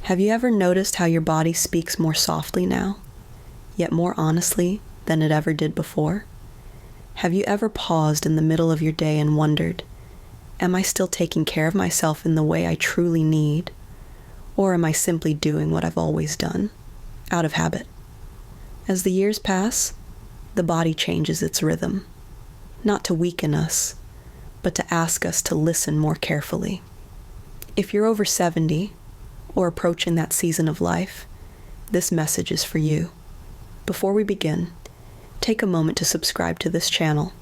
Have you ever noticed how your body speaks more softly now, yet more honestly than it ever did before? Have you ever paused in the middle of your day and wondered, am I still taking care of myself in the way I truly need? Or am I simply doing what I've always done, out of habit? As the years pass, the body changes its rhythm, not to weaken us, but to ask us to listen more carefully. If you're over 70, or approaching that season of life, this message is for you. Before we begin, take a moment to subscribe to this channel.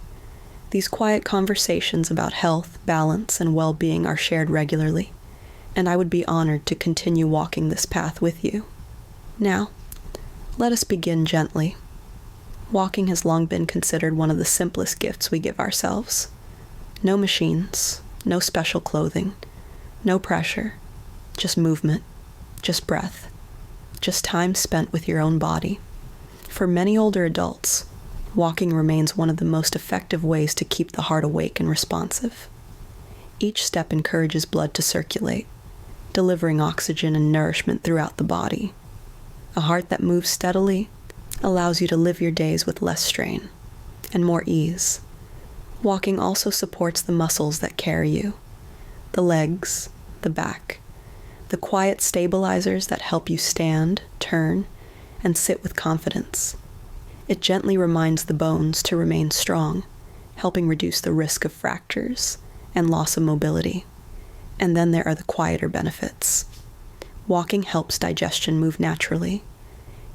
These quiet conversations about health, balance, and well-being are shared regularly, and I would be honored to continue walking this path with you. Now, let us begin gently. Walking has long been considered one of the simplest gifts we give ourselves. No machines, no special clothing, no pressure, just movement, just breath, just time spent with your own body. For many older adults, walking remains one of the most effective ways to keep the heart awake and responsive. Each step encourages blood to circulate, delivering oxygen and nourishment throughout the body. A heart that moves steadily allows you to live your days with less strain and more ease. Walking also supports the muscles that carry you, the legs, the back, the quiet stabilizers that help you stand, turn, and sit with confidence. It gently reminds the bones to remain strong, helping reduce the risk of fractures and loss of mobility. And then there are the quieter benefits. Walking helps digestion move naturally.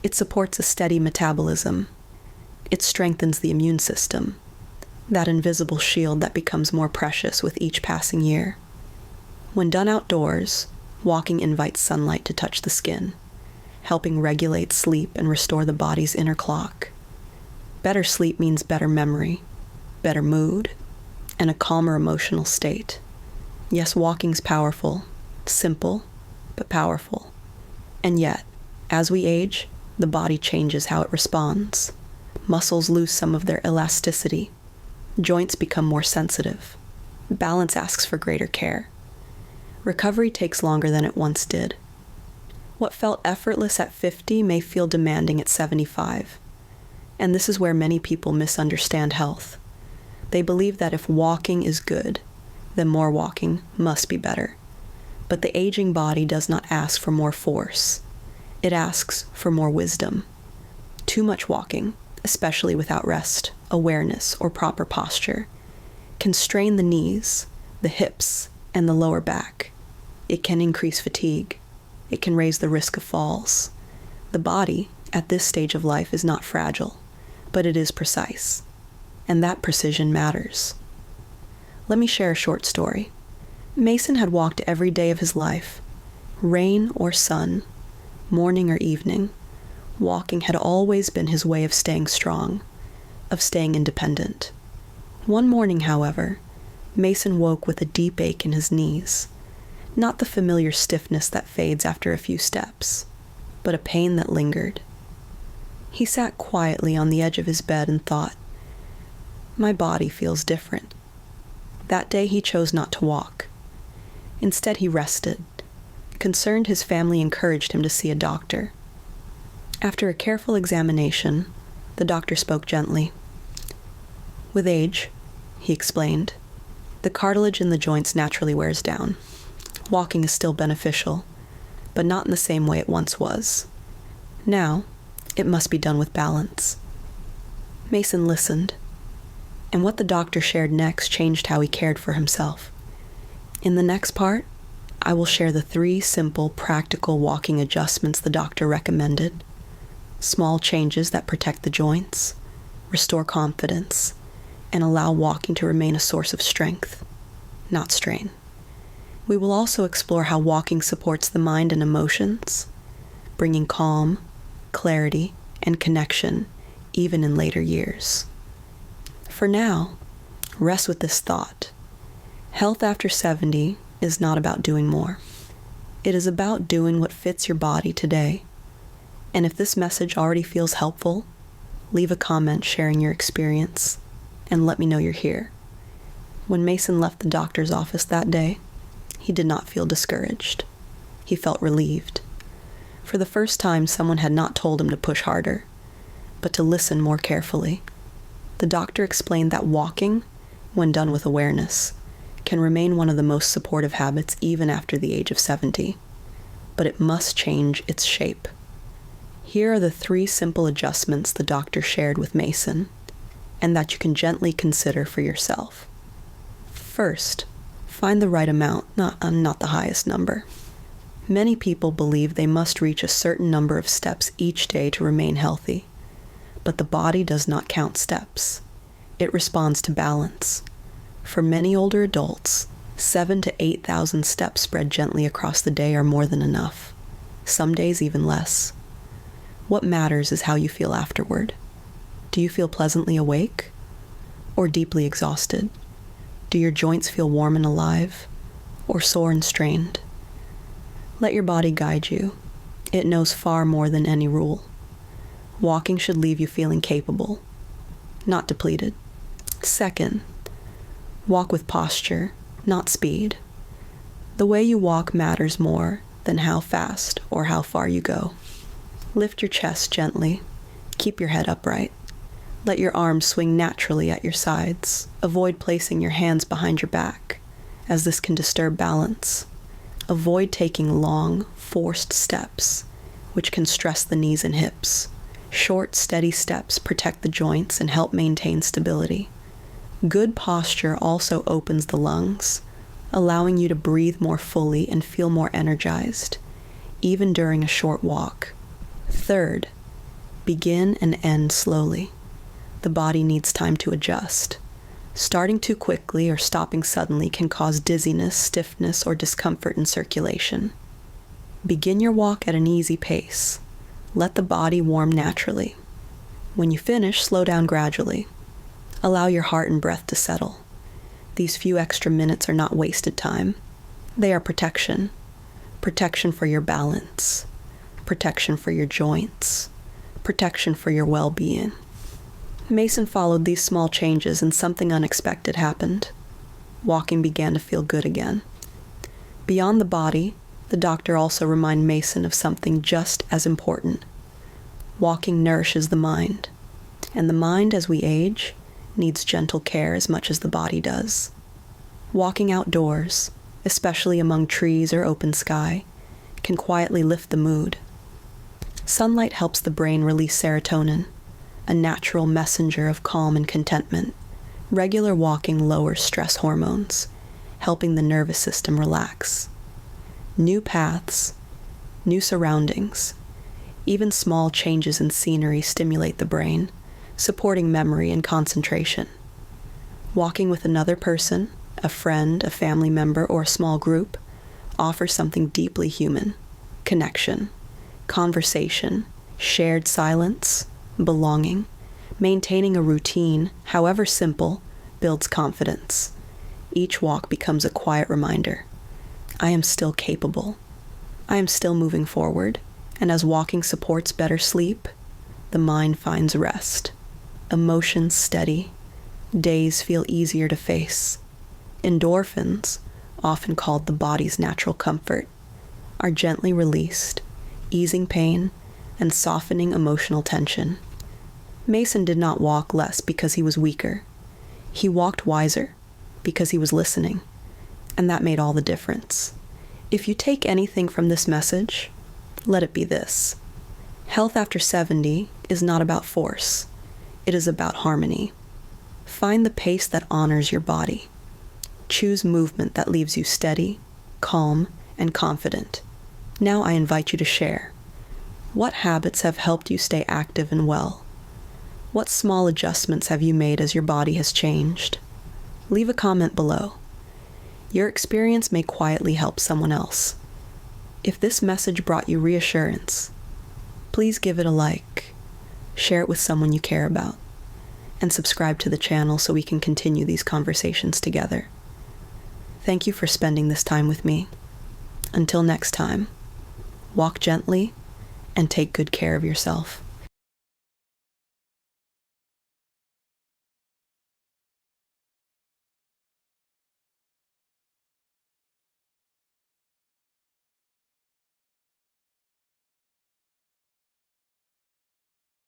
It supports a steady metabolism. It strengthens the immune system, that invisible shield that becomes more precious with each passing year. When done outdoors, walking invites sunlight to touch the skin, helping regulate sleep and restore the body's inner clock. Better sleep means better memory, better mood, and a calmer emotional state. Yes, walking's powerful, simple, but powerful. And yet, as we age, the body changes how it responds. Muscles lose some of their elasticity. Joints become more sensitive. Balance asks for greater care. Recovery takes longer than it once did. What felt effortless at 50 may feel demanding at 75. And this is where many people misunderstand health. They believe that if walking is good, then more walking must be better. But the aging body does not ask for more force. It asks for more wisdom. Too much walking, especially without rest, awareness, or proper posture, can strain the knees, the hips, and the lower back. It can increase fatigue. It can raise the risk of falls. The body, at this stage of life, is not fragile, but it is precise. And that precision matters. Let me share a short story. Mason had walked every day of his life. Rain or sun, morning or evening, walking had always been his way of staying strong, of staying independent. One morning, however, Mason woke with a deep ache in his knees. Not the familiar stiffness that fades after a few steps, but a pain that lingered. He sat quietly on the edge of his bed and thought, "My body feels different." That day he chose not to walk. Instead he rested. Concerned, his family encouraged him to see a doctor. After a careful examination, the doctor spoke gently. "With age," he explained, "the cartilage in the joints naturally wears down. Walking is still beneficial, but not in the same way it once was. Now, it must be done with balance." Mason listened, and what the doctor shared next changed how he cared for himself. In the next part, I will share the 3 simple, practical walking adjustments the doctor recommended. Small changes that protect the joints, restore confidence, and allow walking to remain a source of strength, not strain. We will also explore how walking supports the mind and emotions, bringing calm, clarity, and connection even in later years. For now, rest with this thought. Health after 70 is not about doing more. It is about doing what fits your body today. And if this message already feels helpful, leave a comment sharing your experience and let me know you're here. When Mason left the doctor's office that day, he did not feel discouraged. He felt relieved, For the first time, someone had not told him to push harder, but to listen more carefully. The doctor explained that walking, when done with awareness, can remain one of the most supportive habits even after the age of 70, but it must change its shape. Here are the 3 simple adjustments the doctor shared with Mason, and that you can gently consider for yourself. First, find the right amount, not the highest number. Many people believe they must reach a certain number of steps each day to remain healthy, but the body does not count steps. It responds to balance. For many older adults, 7,000 to 8,000 steps spread gently across the day are more than enough. Some days even less. What matters is how you feel afterward. Do you feel pleasantly awake or deeply exhausted? Do your joints feel warm and alive or sore and strained? Let your body guide you. It knows far more than any rule. Walking should leave you feeling capable, not depleted. Second, walk with posture, not speed. The way you walk matters more than how fast or how far you go. Lift your chest gently. Keep your head upright. Let your arms swing naturally at your sides. Avoid placing your hands behind your back, as this can disturb balance. Avoid taking long, forced steps, which can stress the knees and hips. Short, steady steps protect the joints and help maintain stability. Good posture also opens the lungs, allowing you to breathe more fully and feel more energized, even during a short walk. Third, begin and end slowly. The body needs time to adjust. Starting too quickly or stopping suddenly can cause dizziness, stiffness, or discomfort in circulation. Begin your walk at an easy pace. Let the body warm naturally. When you finish, slow down gradually. Allow your heart and breath to settle. These few extra minutes are not wasted time. They are protection. Protection for your balance. Protection for your joints. Protection for your well-being. Mason followed these small changes and something unexpected happened. Walking began to feel good again. Beyond the body, the doctor also reminded Mason of something just as important. Walking nourishes the mind, and the mind, as we age, needs gentle care as much as the body does. Walking outdoors, especially among trees or open sky, can quietly lift the mood. Sunlight helps the brain release serotonin, a natural messenger of calm and contentment. Regular walking lowers stress hormones, helping the nervous system relax. New paths, new surroundings, even small changes in scenery stimulate the brain, supporting memory and concentration. Walking with another person, a friend, a family member, or a small group, offers something deeply human: connection, conversation, shared silence, belonging. Maintaining a routine, however simple, builds confidence. Each walk becomes a quiet reminder. I am still capable. I am still moving forward, and as walking supports better sleep, the mind finds rest. Emotions steady. Days feel easier to face. Endorphins, often called the body's natural comfort, are gently released, easing pain and softening emotional tension. Mason did not walk less because he was weaker. He walked wiser because he was listening, and that made all the difference. If you take anything from this message, let it be this: health after 70 is not about force. It is about harmony. Find the pace that honors your body. Choose movement that leaves you steady, calm, and confident. Now I invite you to share. What habits have helped you stay active and well? What small adjustments have you made as your body has changed? Leave a comment below. Your experience may quietly help someone else. If this message brought you reassurance, please give it a like, share it with someone you care about, and subscribe to the channel so we can continue these conversations together. Thank you for spending this time with me. Until next time, walk gently and take good care of yourself.